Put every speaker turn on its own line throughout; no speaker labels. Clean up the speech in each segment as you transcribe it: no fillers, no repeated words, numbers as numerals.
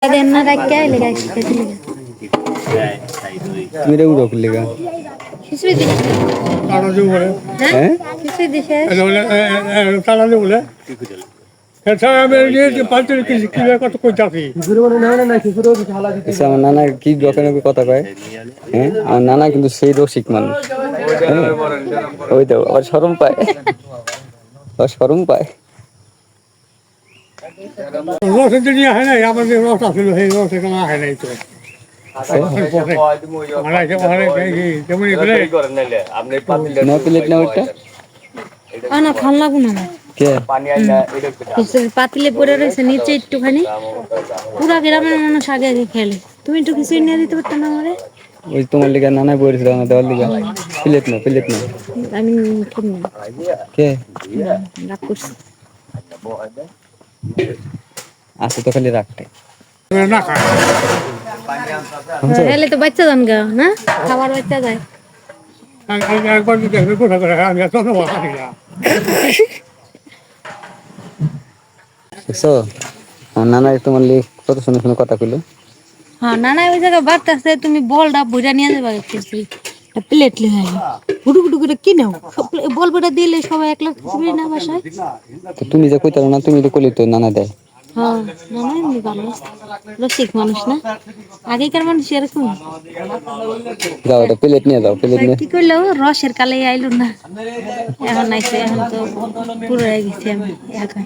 Adena rakya lega iskati
তুমি উড়ো লেগা
কিছুই দিস
তারা যে বলে
হ্যাঁ
কিছুই দিছে
তারা যে বলে এছাড়া আমি যে পাঁচজন কত কই চাপি
আচ্ছা, আমার নানা কি দোকানে কথা কয়। হ্যাঁ, আমার নানা কিন্তু সেই রসিক মানুষ। হ্যাঁ, ওই তো আবার শরম পায়, আবার শরম পায়।
রস নিয়ে হয় নাই আমাদের রস আসলে সেই রস এখানে হয় নাই তো
ন প্লেট না ওইটা
না ভাল লাগু না
কে
পাতিলে পড়ে রয়েছে নিচে একটুখানি পুরা গ্রামের মানুষ আগে আগে খেলে তুমি একটু কিছু নিয়ে দিতে পারতো না আমারে
ওই তোমার লিগা নানা বলেছিল আমার দেওয়ার লিগা প্লেট না
আমি ঠিক না
কে
রাগ করছি
আছে তো খালি রাখতে
না খায়
হেলে তো বাচ্চা যান গা না খাবার বাচ্চা যায়
একবার যদি কোথা করে আমি এত খাই না
দেখছো আমার নানা তোমার লিগে কত সুন্দর সুন্দর কথা কইলো।
হ্যাঁ না না ওই জায়গায় বাড়তেছে তুমি বলটা বুঝা নিয়ে যাবে প্লেট লে হয় গুডু গুডু করে কি নাও বল বড়া দিলে সবাই এক লাখ দিবে না বাসায়
তো তুমি যে কইতারো না, তুমি তো কইলি তো নানা দেয়।
হ্যাঁ না না এমনি ভালো রসিক মানুষ না আগেকার মানুষ এরকম
যাও এটা প্লেট নিয়ে যাও, প্লেট নিয়ে
কি করলো রসের কালে আইলো না এখন আইছে এখন তো পুরো হয়ে গেছি আমি এখন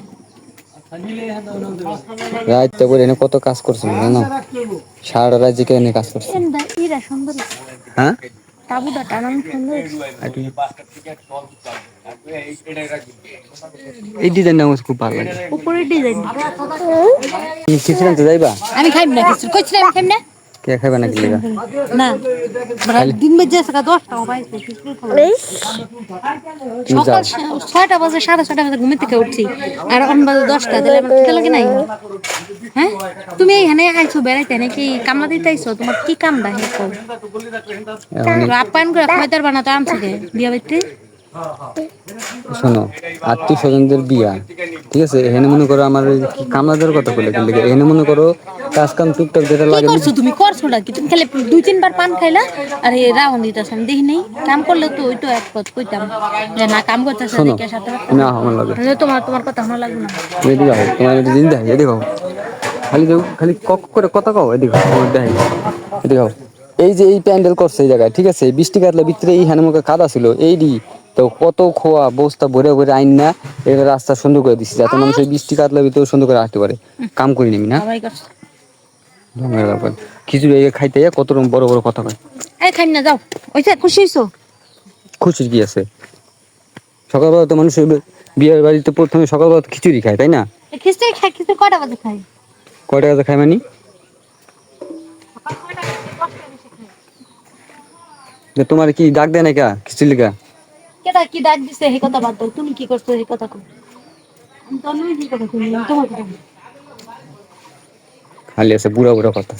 রাত করে এনে কত কাজ করছেন জানো, সারা রাত জেগে এনে কাজ করছেন।
ইরা সুন্দর
হ্যাঁ
তাবুটা টানানো সুন্দর
এই ডিজাইনটা আমার খুব ভালো লাগে।
উপরের ডিজাইন
তুমি কিছু আনতে যাইবা?
আমি খাইব না কিছু কইছিলাম আমি খাইব না
কে খাইবা নাকি লিগা?
না দিন বাজে সকাল 10টা বাজে সকাল 6টা বাজে 6:30 বাজে ঘুম থেকে উঠছি আর এখন বাজে 10টা তাহলে আমার খেতে লাগে নাই হ্যাঁ তুমি এখানে আইছো বেড়াইতে নাকি কামলা দিতে আইছো তোমার কি কামটা হে কও আপ্যায়ন করে খাইতার বানাতে আনছে কে বিয়া বাইতে
শোনো, আত্মীয় স্বজনদের বিয়া, ঠিক আছে, এখানে মনে করো আমার কামলাদের কথা বলে কিন্তু এখানে মনে করো কাজ কাম টুকটাক যেটা
কি
লাগে
করছো তুমি করছো নাকি তুমি খালি 2-3 বার পান খাইলা আর এই রাউন্ড দিতাছ আমি দেখি নাই কাম করলে তো ওই তো এক পথ কইতাম যে না কাম করতেছে
শোনো,
দেখে সাথে
তুমি আহ আমার লাগে
তোমার কথা আমার লাগবে না
এদিকে আহ, তোমার একটা দিন দেখাই, এদিকে আহ। খালি কক করে কথা কও, এদিকে আহ, তোমার দেখাই, এদিকে আহ। এই যে এই প্যান্ডেল করছে এই জায়গায়, ঠিক আছে, বৃষ্টি কাটলে ভিতরে এই হানুমুখে কাদা ছিল এইডি, তো কত খোয়া বস্তা ভরে ভরে আইন না এবার রাস্তা সুন্দর করে দিচ্ছে যাতে মানুষ এই বৃষ্টি কাটলে ভিতরে সুন্দর করে আসতে পারে। কাম করি নিবি না
সবাই করছে
খিচুড়ি খাইতে কত রকম বড় বড় কথা কয়।
এই খাই না যাও ওইটা খুশি হইছো
খুশির কি আছে, সকালবেলা তো মানুষ বিয়ের বাড়িতে প্রথমে সকালবেলা তো খিচুড়ি খায় তাই না?
খিচুড়ি খাই খিচুড়ি কয়টা বাজে খাই
কয়টা কাছে খায় মানে তোমার কি ডাক দেয় না কা খিচুড়ি লিগা?
কেটা কি ডাক দিছে এই কথা বাদ দাও তুমি কি করছো এই কথা কও আমি তো অন্য কি কথা কই তোমার কথা
খালি আছে বুড়া বুড়া কথা।